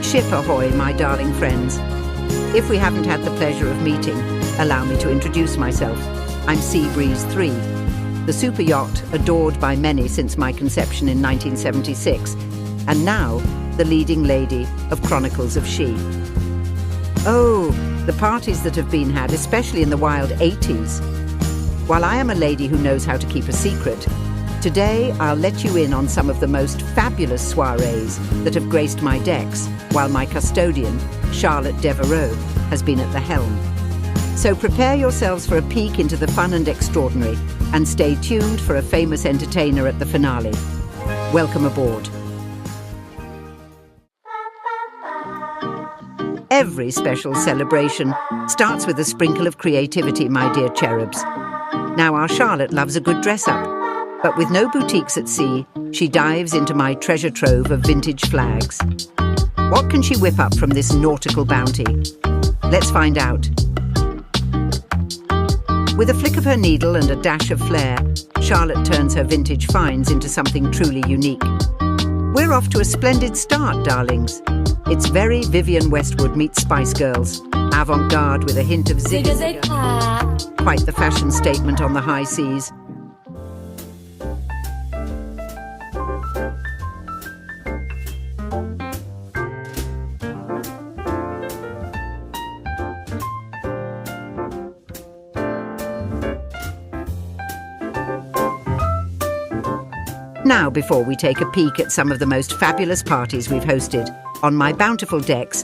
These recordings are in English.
Ship ahoy, my darling friends. If we haven't had the pleasure of meeting, allow me to introduce myself. I'm Sea Breeze 3, the super yacht adored by many since my conception in 1976, and now the leading lady of Chronicles of She. Oh, the parties that have been had, especially in the wild 80s. While I am a lady who knows how to keep a secret, today I'll let you in on some of the most fabulous soirees that have graced my decks, while my custodian, Charlotte Devereaux, has been at the helm. So prepare yourselves for a peek into the fun and extraordinary, and stay tuned for a famous entertainer at the finale. Welcome aboard. Every special celebration starts with a sprinkle of creativity, my dear cherubs. Now, our Charlotte loves a good dress-up, but with no boutiques at sea, she dives into my treasure trove of vintage flags. What can she whip up from this nautical bounty? Let's find out. With a flick of her needle and a dash of flair, Charlotte turns her vintage finds into something truly unique. We're off to a splendid start, darlings. It's very Vivienne Westwood meets Spice Girls, avant-garde with a hint of zigzag. Quite the fashion statement on the high seas. Now, before we take a peek at some of the most fabulous parties we've hosted on my bountiful decks,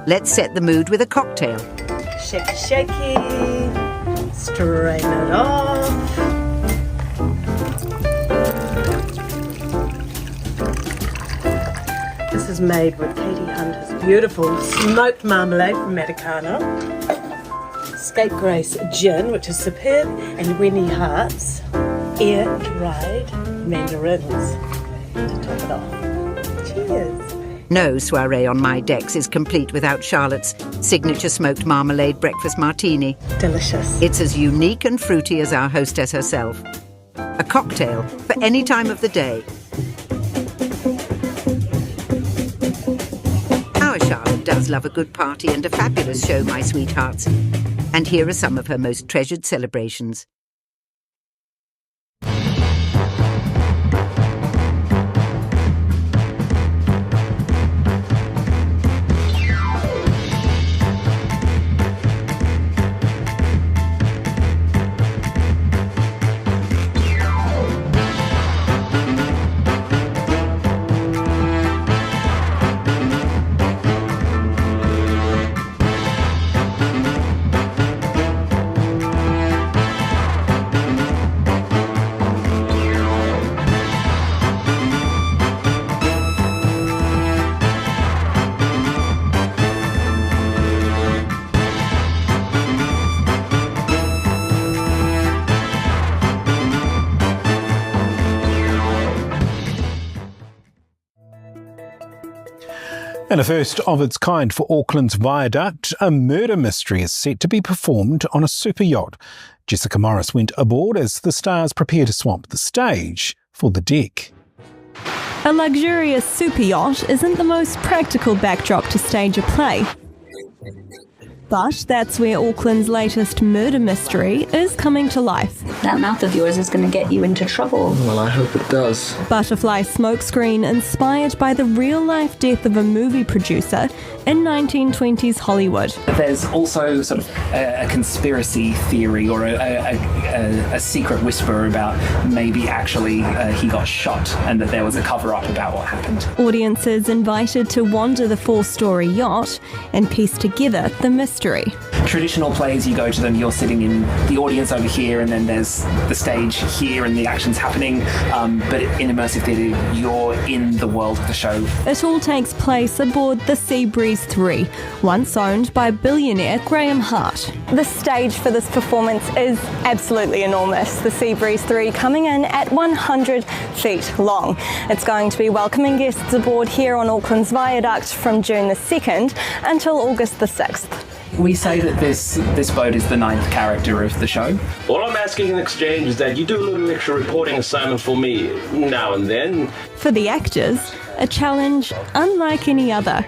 let's set the mood with a cocktail. Shaky, shaky. Strain it off. This is made with Katie Hunter's beautiful smoked marmalade from Medicana, Scapegrace gin, which is superb, and Winnie Hart's air-dried mandarins to top it off. Cheers. No soiree on my decks is complete without Charlotte's signature smoked marmalade breakfast martini. Delicious. It's as unique and fruity as our hostess herself. A cocktail for any time of the day. Our Charlotte does love a good party and a fabulous show, my sweethearts. And here are some of her most treasured celebrations. And a first of its kind for Auckland's Viaduct, a murder mystery is set to be performed on a super yacht. Jessica Morris went aboard as the stars prepare to swamp the stage for the deck. A luxurious super yacht isn't the most practical backdrop to stage a play. But that's where Auckland's latest murder mystery is coming to life. That mouth of yours is going to get you into trouble. Well, I hope it does. Butterfly smokescreen inspired by the real-life death of a movie producer in 1920s Hollywood. There's also sort of a conspiracy theory or a secret whisper about maybe actually he got shot and that there was a cover-up about what happened. Audiences invited to wander the four-story yacht and piece together the mystery. Traditional plays, you go to them, you're sitting in the audience over here, and then there's the stage here and the action's happening. But in immersive theatre, you're in the world of the show. It all takes place aboard the Sea Breeze 3, once owned by billionaire Graham Hart. The stage for this performance is absolutely enormous. The Sea Breeze 3 coming in at 100 feet long. It's going to be welcoming guests aboard here on Auckland's Viaduct from June the 2nd until August the 6th. We say that this boat is the ninth character of the show. All I'm asking in exchange is that you do a little extra reporting assignment for me now and then. For the actors, a challenge unlike any other.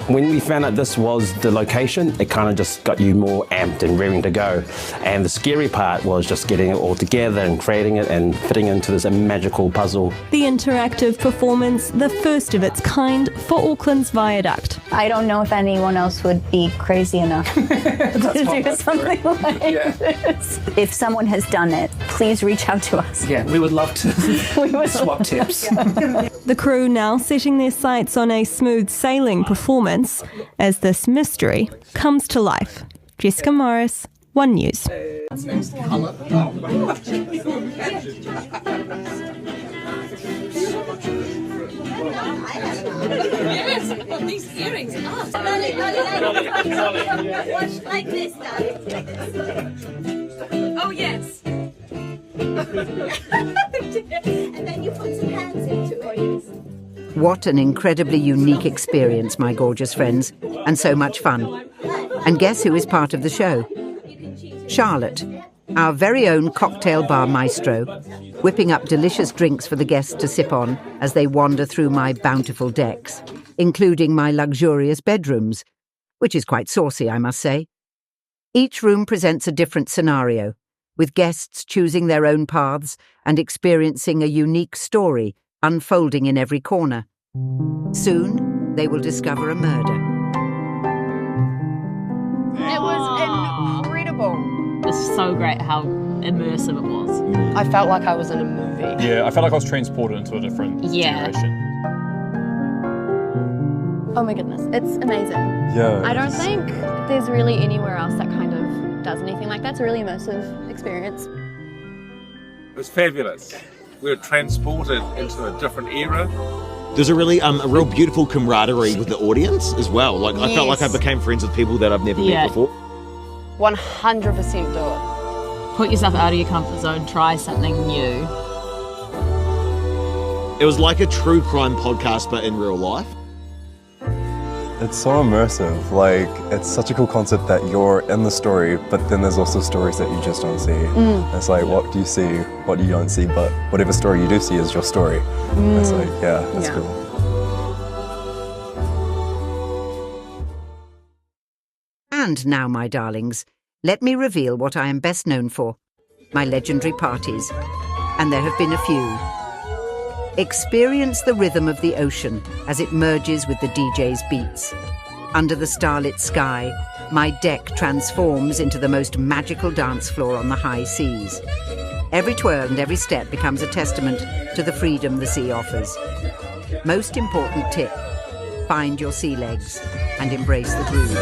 When we found out this was the location, it kind of just got you more amped and raring to go. And the scary part was just getting it all together and creating it and fitting into this magical puzzle. The interactive performance, the first of its kind for Auckland's Viaduct. I don't know if anyone else would be crazy enough to do something like this. If someone has done it, please reach out to us. Yeah, we would love to swap tips. The crew now setting their sights on a smooth sailing performance as this mystery comes to life. Jessica Morris, One News. Yes, I've got these earrings. Watch like this, oh, yes. And then you put some hands into it. What an incredibly unique experience, my gorgeous friends, and so much fun. And guess who is part of the show? Charlotte, our very own cocktail bar maestro, whipping up delicious drinks for the guests to sip on as they wander through my bountiful decks, including my luxurious bedrooms, which is quite saucy, I must say. Each room presents a different scenario, with guests choosing their own paths and experiencing a unique story unfolding in every corner. Soon, they will discover a murder. It was incredible. It's so great how immersive it was. I felt like I was in a movie. Yeah, I felt like I was transported into a different generation. Oh my goodness, it's amazing. Yeah. I don't think there's really anywhere else that kind of does anything like that. It's a really immersive experience. It was fabulous. We were transported into a different era. There's a real beautiful camaraderie with the audience as well. Like I felt like I became friends with people that I've never met before. 100% do it. Put yourself out of your comfort zone, try something new. It was like a true crime podcast, but in real life. It's so immersive. Like, it's such a cool concept that you're in the story, but then there's also stories that you just don't see. It's like, what do you see, what you don't see, but whatever story you do see is your story. It's like, that's cool. And now, my darlings, let me reveal what I am best known for, my legendary parties. And there have been a few. Experience the rhythm of the ocean as it merges with the DJ's beats. Under the starlit sky, my deck transforms into the most magical dance floor on the high seas. Every twirl and every step becomes a testament to the freedom the sea offers. Most important tip, find your sea legs and embrace the groove.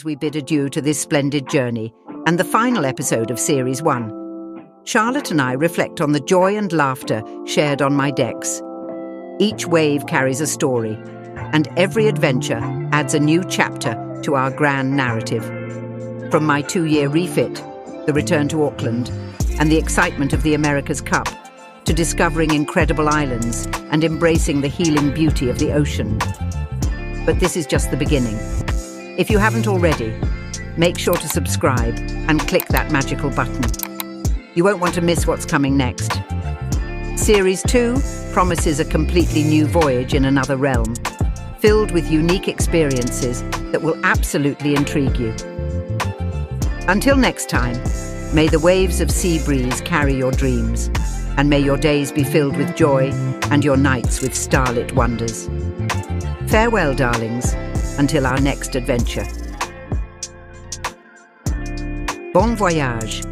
as we bid adieu to this splendid journey and the final episode of Series 1. Charlotte and I reflect on the joy and laughter shared on my decks. Each wave carries a story, and every adventure adds a new chapter to our grand narrative. From my 2-year refit, the return to Auckland, and the excitement of the America's Cup, to discovering incredible islands and embracing the healing beauty of the ocean. But this is just the beginning. If you haven't already, make sure to subscribe and click that magical button. You won't want to miss what's coming next. Series 2 promises a completely new voyage in another realm, filled with unique experiences that will absolutely intrigue you. Until next time, may the waves of sea breeze carry your dreams, and may your days be filled with joy and your nights with starlit wonders. Farewell, darlings, until our next adventure. Bon voyage.